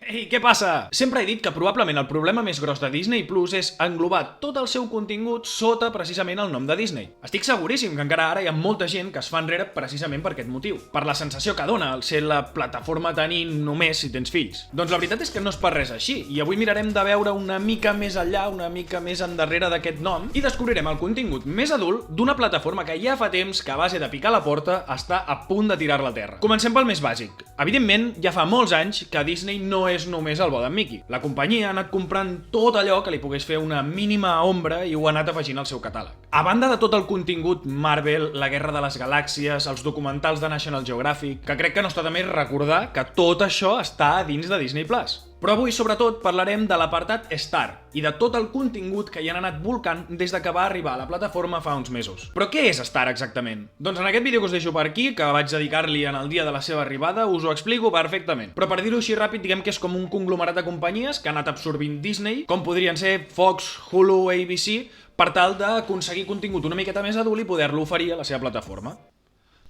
Ei, què passa? Sempre he dit que probablement el problema més gros de Disney Plus és englobar tot el seu contingut sota precisament el nom de Disney. Estic seguríssim que encara ara hi ha molta gent que es fa enrere precisament per aquest motiu, per la sensació que dona el ser la plataforma tenint només si tens fills. Doncs la veritat és que no és per res així, i avui mirarem de veure una mica més enllà, una mica més endarrere d'aquest nom, i descobrirem el contingut més adult d'una plataforma que ja fa temps que a base de picar la porta està a punt de tirar-la a terra. Comencem pel més bàsic. Evidentment, ja fa molts anys que Disney no és només el bo d'en Mickey. La companyia ha anat comprant tot allò que li pogués fer una mínima ombra i ho ha anat afegint al seu catàleg. A banda de tot el contingut Marvel, la Guerra de les Galàxies, els documentals de National Geographic, que crec que no està de més recordar que tot això està a dins de Disney Plus. Però avui, sobretot, parlarem de l'apartat Star i de tot el contingut que hi han anat volcant des de que va arribar a la plataforma fa uns mesos. Però què és Star exactament? Doncs en aquest vídeo que us deixo per aquí, que vaig dedicar-li en el dia de la seva arribada, us ho explico perfectament. Però per dir-ho així ràpid, diguem que és com un conglomerat de companyies que han anat absorbint Disney, com podrien ser Fox, Hulu, ABC, per tal d'aconseguir contingut una miqueta més adult i poder-lo oferir a la seva plataforma.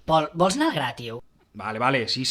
Pol, vols anar al gra, tio? Vale, sí.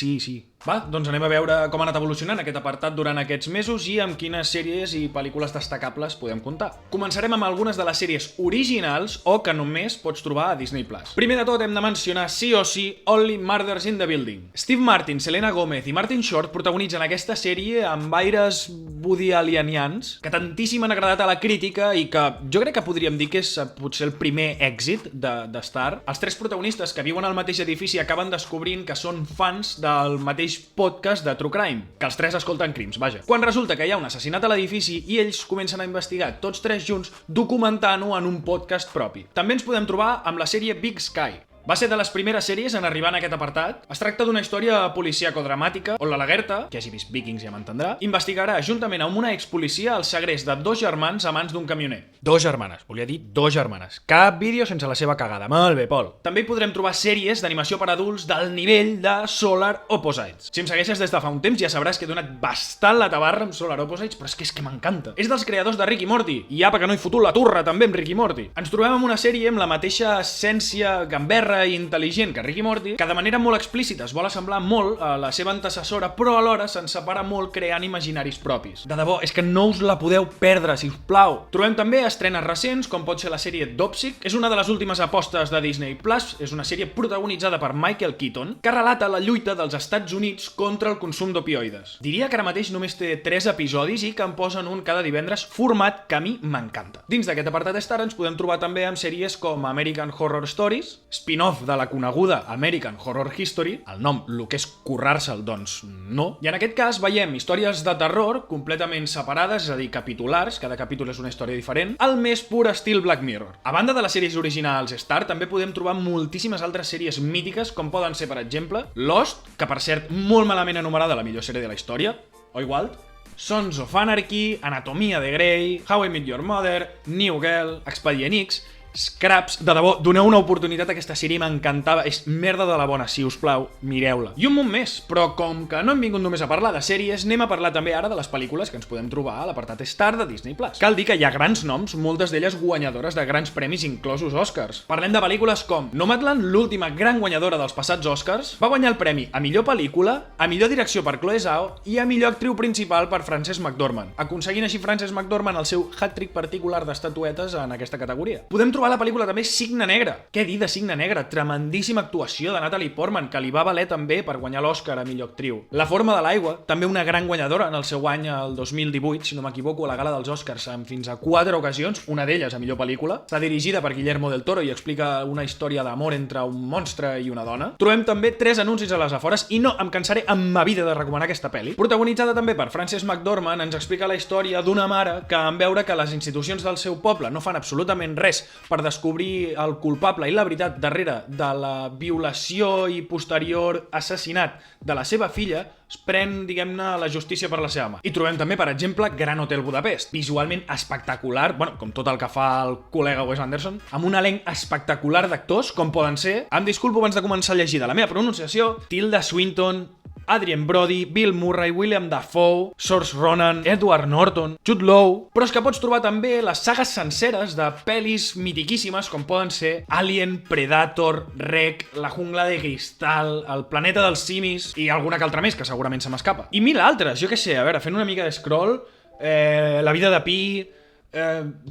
Va, doncs anem a veure com ha anat evolucionant aquest apartat durant aquests mesos i amb quines sèries i pel·lícules destacables podem comptar. Començarem amb algunes de les sèries originals o que només pots trobar a Disney Plus. Primer de tot hem de mencionar sí o sí Only Murders in the Building. Steve Martin, Selena Gomez i Martin Short protagonitzen aquesta sèrie amb aires Woody Allenians que tantíssim han agradat a la crítica i que jo crec que podríem dir que és potser el primer èxit de Star. Els tres protagonistes que viuen al mateix edifici acaben descobrint que són fans del mateix podcast de True Crime, que els tres escolten crims, vaja. Quan resulta que hi ha un assassinat a l'edifici i ells comencen a investigar tots tres junts documentant-ho en un podcast propi. També ens podem trobar amb la sèrie Big Sky. Va ser de les primeres sèries en arribar en aquest apartat. Es tracta d'una història policíaco-dramàtica on la Lagerta, que hagi vist Vikings ja m'entendrà, investigarà juntament amb una expolicia el segrest de dos germans a mans d'un camioner. Dos germanes, volia dir dos germanes. Cap vídeo sense la seva cagada. Molt bé, Pol. També hi podrem trobar sèries d'animació per adults del nivell de Solar Opposites. Si em segueixes des de fa un temps ja sabràs que he donat bastant la tabarra amb Solar Opposites, però és que m'encanta. És dels creadors de Rick i Morty, i apa que no he fotut la turra també amb Rick i Morty. Ens trobem amb una sèrie amb la mateixa essència gamberra i intel·ligent que Rick i Morty, que de manera molt explícita es vol assemblar molt a la seva antecessora, però alhora se'n separa molt creant imaginaris propis. De debò, és que no us la podeu perdre, si us plau. Trobem també estrenes recents, com pot ser la sèrie Dopsic. És una de les últimes apostes de Disney Plus. És una sèrie protagonitzada per Michael Keaton, que relata la lluita dels Estats Units contra el consum d'opioides. Diria que ara mateix només té 3 episodis i que en posen un cada divendres, format que a mi m'encanta. Dins d'aquest apartat Star ens podem trobar també amb sèries com American Horror Stories, spin-off de la coneguda American Horror History, el nom, el que és currar-se'l, doncs no. I en aquest cas veiem històries de terror completament separades, és a dir, capitulars, cada capítol és una història diferent, al més pur estil Black Mirror. A banda de les sèries originals Star, també podem trobar moltíssimes altres sèries mítiques, com poden ser, per exemple, Lost, que per cert, molt malament enumerada la millor sèrie de la història, oi, Walt? Sons of Anarchy, Anatomia de Grey, How I Met Your Mother, New Girl, Expedient X, Scraps. De debò, doneu una oportunitat a aquesta sèrie, m'encantava, és merda de la bona, si us plau, mireu-la. I un munt més, però com que no hem vingut només a parlar de sèries, anem a parlar també ara de les pel·lícules que ens podem trobar a l'apartat Star de Disney Plus. Cal dir que hi ha grans noms, moltes d'elles guanyadores de grans premis, inclosos Oscars. Parlem de pel·lícules com Nomadland, l'última gran guanyadora dels passats Oscars, va guanyar el premi a millor pel·lícula, a millor direcció per Chloe Zhao i a millor actriu principal per Frances McDormand, aconseguint així Frances McDormand el seu hat-trick particular d'estatuetes en aquesta categoria. Podem trobar la pel·lícula també Cigne Negre. Què dir de Cigne Negre? Tremendíssima actuació de Natalie Portman, que li va valer també per guanyar l'Oscar a millor actriu. La forma de l'aigua, també una gran guanyadora en el seu any el 2018, si no m'equivoco, a la gala dels Oscars en fins a 4 ocasions, una d'elles a millor pel·lícula. Està dirigida per Guillermo del Toro i explica una història d'amor entre un monstre i una dona. Trobem també 3 anuncis a les afores i no em cansaré en ma vida de recomanar aquesta pel·li. Protagonitzada també per Frances McDormand, ens explica la història d'una mare que, en veure que les institucions del seu poble no fan absolutament res per descobrir el culpable i la veritat darrere de la violació i posterior assassinat de la seva filla, es pren, diguem-ne, la justícia per la seva mà. I trobem també, per exemple, Gran Hotel Budapest, visualment espectacular, bueno, com tot el que fa el col·lega Wes Anderson, amb un elenc espectacular d'actors, com poden ser, em disculpo abans de començar a llegir de la meva pronunciació, Tilda Swinton, Adrien Brody, Bill Murray, William Dafoe, Saoirse Ronan, Edward Norton, Jude Law... Però és que pots trobar també les sagues senceres de pel·lis mitiquíssimes com poden ser Alien, Predator, Rec, La jungla de cristal, El planeta dels simis i alguna que altra més que segurament se m'escapa. I mil altres, jo què sé, a veure, fent una mica de scroll, La vida de Pi,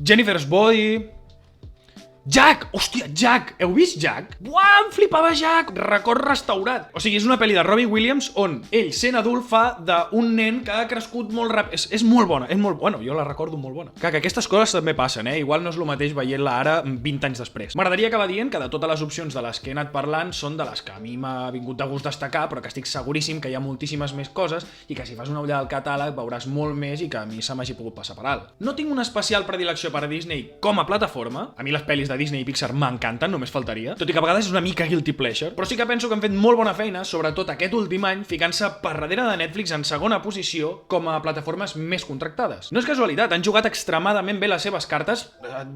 Jennifer's Body... Jack! Hòstia, Jack! Heu vist Jack? Buah, em flipava Jack! Record restaurat. O sigui, és una pel·li de Robin Williams on ell, sent adult, fa d'un nen que ha crescut molt ràpid. És molt bona, és molt... Bueno, jo la recordo molt bona. Que aquestes coses també passen, Igual no és el mateix veient-la ara 20 anys després. M'agradaria acabar dient que de totes les opcions de les que he anat parlant són de les que a mi m'ha vingut de gust destacar, però que estic seguríssim que hi ha moltíssimes més coses i que si fas una ullada al catàleg veuràs molt més i que a mi se m'hagi pogut passar per alt. No tinc una especial predilecció per a Disney com a plataforma. A mi les pel·lis de Disney i Pixar m'encanten, només faltaria. Tot i que a vegades és una mica guilty pleasure, però sí que penso que han fet molt bona feina, sobretot aquest últim any, ficant-se per darrere de Netflix en segona posició com a plataformes més contractades. No és casualitat, han jugat extremadament bé les seves cartes,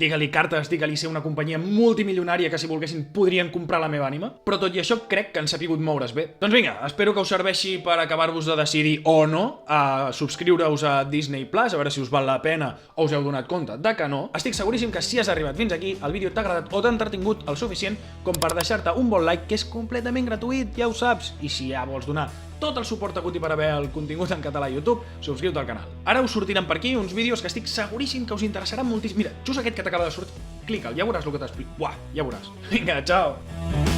digue-li cartes, digue-li ser una companyia multimilionària que si volguessin podrien comprar la meva ànima, però tot i això crec que han sapigut moure's bé. Doncs vinga, espero que us serveixi per acabar-vos de decidir o no a subscriure-us a Disney Plus, a veure si us val la pena o us heu donat compte de que no. Estic seguríssim que si has arribat fins aquí, el vídeo t'ha agradat o t'ha entretingut el suficient com per deixar-te un bon like, que és completament gratuït, ja ho saps. I si ja vols donar tot el suport agut i per haver el contingut en català a YouTube, subscriu-te al canal. Ara us sortiran per aquí uns vídeos que estic seguríssim que us interessaran moltíssim. Mira, just aquest que t'acaba de sortir, clica'l, ja veuràs el que t'explico. Buah, ja veuràs. Vinga, ciao!